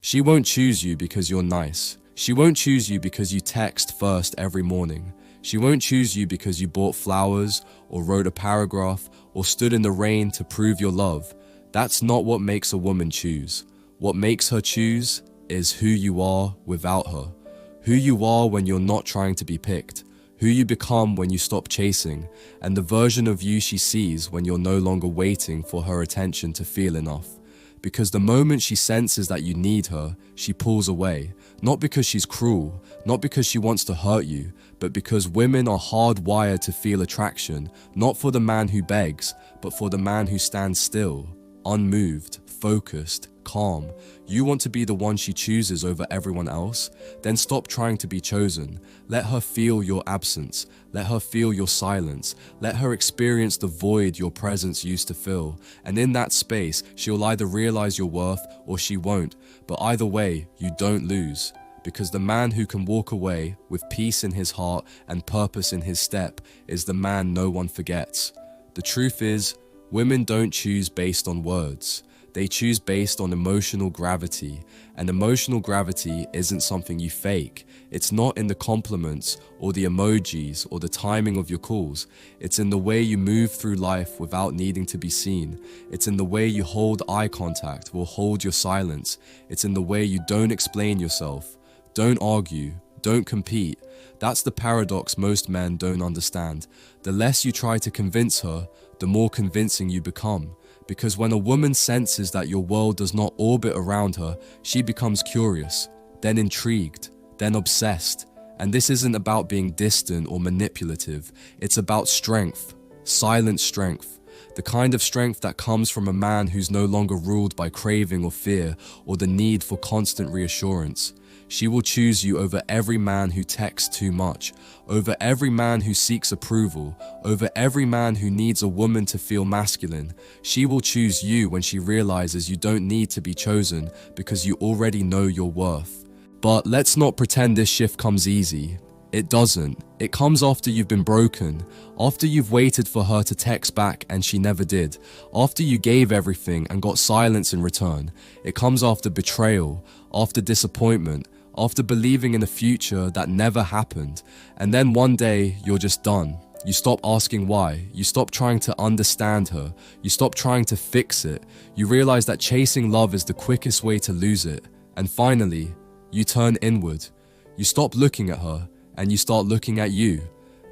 She won't choose you because you're nice. She won't choose you because you text first every morning. She won't choose you because you bought flowers or wrote a paragraph or stood in the rain to prove your love. That's not what makes a woman choose. What makes her choose is who you are without her. Who you are when you're not trying to be picked. Who you become when you stop chasing, and the version of you she sees when you're no longer waiting for her attention to feel enough. Because the moment she senses that you need her, she pulls away. Not because she's cruel, not because she wants to hurt you, but because women are hardwired to feel attraction, not for the man who begs, but for the man who stands still, unmoved, focused, calm. You want to be the one she chooses over everyone else? Then stop trying to be chosen. Let her feel your absence. Let her feel your silence. Let her experience the void your presence used to fill. And in that space, she'll either realize your worth or she won't. But either way, you don't lose. Because the man who can walk away with peace in his heart and purpose in his step is the man no one forgets. The truth is, women don't choose based on words. They choose based on emotional gravity, and emotional gravity isn't something you fake. It's not in the compliments or the emojis or the timing of your calls. It's in the way you move through life without needing to be seen. It's in the way you hold eye contact or hold your silence. It's in the way you don't explain yourself, don't argue, don't compete. That's the paradox most men don't understand. The less you try to convince her, the more convincing you become. Because when a woman senses that your world does not orbit around her, she becomes curious, then intrigued, then obsessed. And this isn't about being distant or manipulative. It's about strength, silent strength. The kind of strength that comes from a man who's no longer ruled by craving or fear or the need for constant reassurance. She will choose you over every man who texts too much, over every man who seeks approval, over every man who needs a woman to feel masculine. She will choose you when she realizes you don't need to be chosen because you already know your worth. But let's not pretend this shift comes easy. It doesn't. It comes after you've been broken, after you've waited for her to text back and she never did, after you gave everything and got silence in return. It comes after betrayal, after disappointment, after believing in a future that never happened. And then one day, you're just done. You stop asking why. You stop trying to understand her. You stop trying to fix it. You realize that chasing love is the quickest way to lose it. And finally, you turn inward. You stop looking at her and you start looking at you.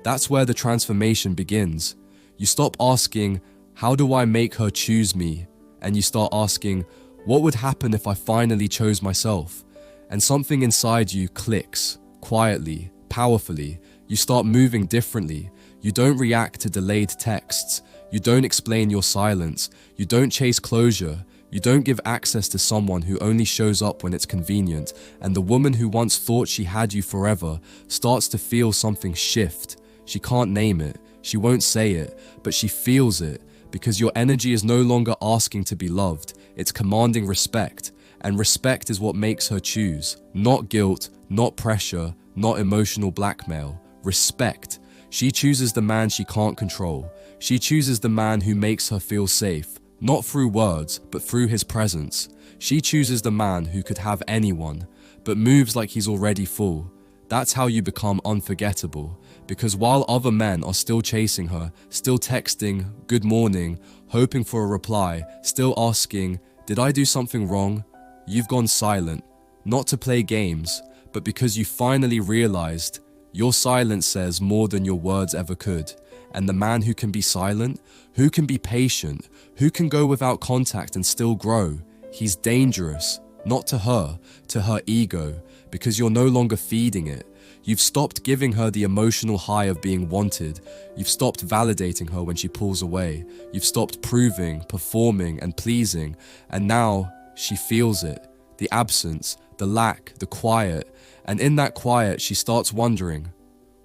That's where the transformation begins. You stop asking, how do I make her choose me? And you start asking, what would happen if I finally chose myself? And something inside you clicks, quietly, powerfully. You start moving differently. You don't react to delayed texts. You don't explain your silence. You don't chase closure. You don't give access to someone who only shows up when it's convenient. And the woman who once thought she had you forever starts to feel something shift. She can't name it. She won't say it, but she feels it. Because your energy is no longer asking to be loved. It's commanding respect. And respect is what makes her choose. Not guilt, not pressure, not emotional blackmail. Respect. She chooses the man she can't control. She chooses the man who makes her feel safe. Not through words, but through his presence. She chooses the man who could have anyone, but moves like he's already full. That's how you become unforgettable. Because while other men are still chasing her, still texting, good morning, hoping for a reply, still asking, did I do something wrong? You've gone silent, not to play games, but because you finally realized your silence says more than your words ever could. And the man who can be silent, who can be patient, who can go without contact and still grow, he's dangerous, not to her ego, because you're no longer feeding it. You've stopped giving her the emotional high of being wanted. You've stopped validating her when she pulls away. You've stopped proving, performing, and pleasing. And now, she feels it, the absence, the lack, the quiet, and in that quiet she starts wondering,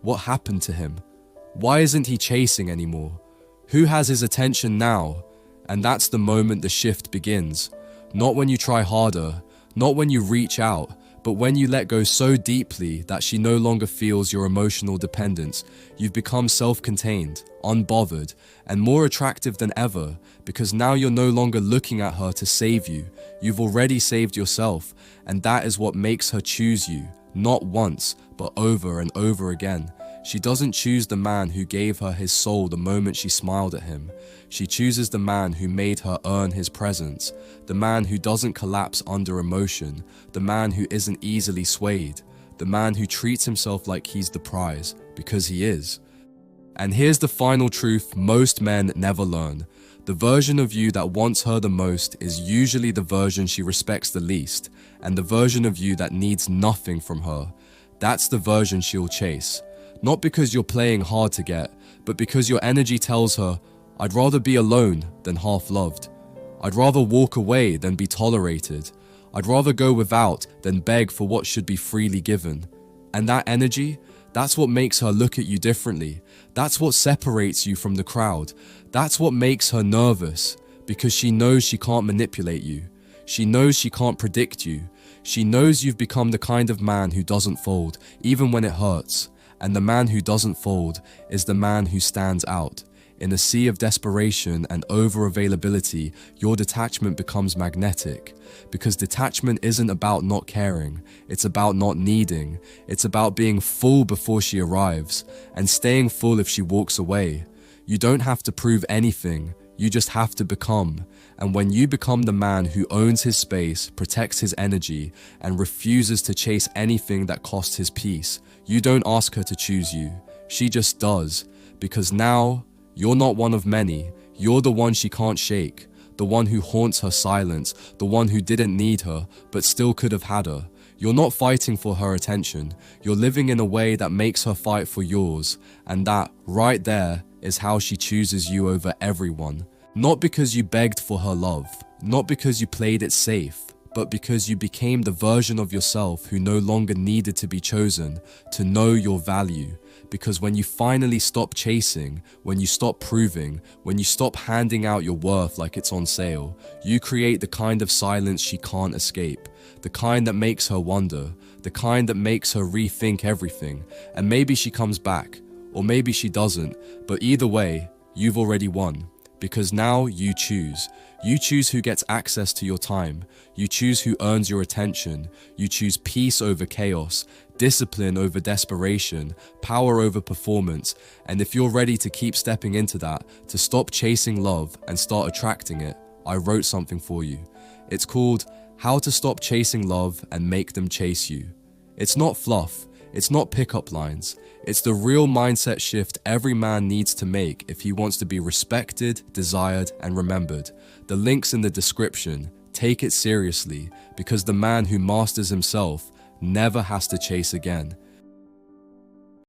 what happened to him? Why isn't he chasing anymore? Who has his attention now? And that's the moment the shift begins. Not when you try harder, not when you reach out, But when you let go so deeply that she no longer feels your emotional dependence, you've become self-contained, unbothered, and more attractive than ever, because now you're no longer looking at her to save you. You've already saved yourself, and that is what makes her choose you, not once, but over and over again. She doesn't choose the man who gave her his soul the moment she smiled at him. She chooses the man who made her earn his presence, the man who doesn't collapse under emotion, the man who isn't easily swayed, the man who treats himself like he's the prize, because he is. And here's the final truth most men never learn. The version of you that wants her the most is usually the version she respects the least, and the version of you that needs nothing from her, that's the version she'll chase. Not because you're playing hard to get, but because your energy tells her, I'd rather be alone than half loved. I'd rather walk away than be tolerated. I'd rather go without than beg for what should be freely given. And that energy, that's what makes her look at you differently. That's what separates you from the crowd. That's what makes her nervous, because she knows she can't manipulate you. She knows she can't predict you. She knows you've become the kind of man who doesn't fold, even when it hurts. And the man who doesn't fold is the man who stands out. In a sea of desperation and over-availability, your detachment becomes magnetic. Because detachment isn't about not caring, it's about not needing. It's about being full before she arrives, and staying full if she walks away. You don't have to prove anything, you just have to become. And when you become the man who owns his space, protects his energy, and refuses to chase anything that costs his peace, you don't ask her to choose you. She just does. Because now, you're not one of many. You're the one she can't shake. The one who haunts her silence. The one who didn't need her, but still could have had her. You're not fighting for her attention. You're living in a way that makes her fight for yours. And that, right there, is how she chooses you over everyone. Not because you begged for her love. Not because you played it safe. But because you became the version of yourself who no longer needed to be chosen, to know your value. Because when you finally stop chasing, when you stop proving, when you stop handing out your worth like it's on sale, you create the kind of silence she can't escape, the kind that makes her wonder, the kind that makes her rethink everything. And maybe she comes back, or maybe she doesn't, but either way, you've already won. Because now you choose. You choose who gets access to your time. You choose who earns your attention. You choose peace over chaos, discipline over desperation, power over performance. And if you're ready to keep stepping into that, to stop chasing love and start attracting it, I wrote something for you. It's called How to Stop Chasing Love and Make Them Chase You. It's not fluff. It's not pickup lines. It's the real mindset shift every man needs to make if he wants to be respected, desired, and remembered. The link's in the description. Take it seriously, because the man who masters himself never has to chase again.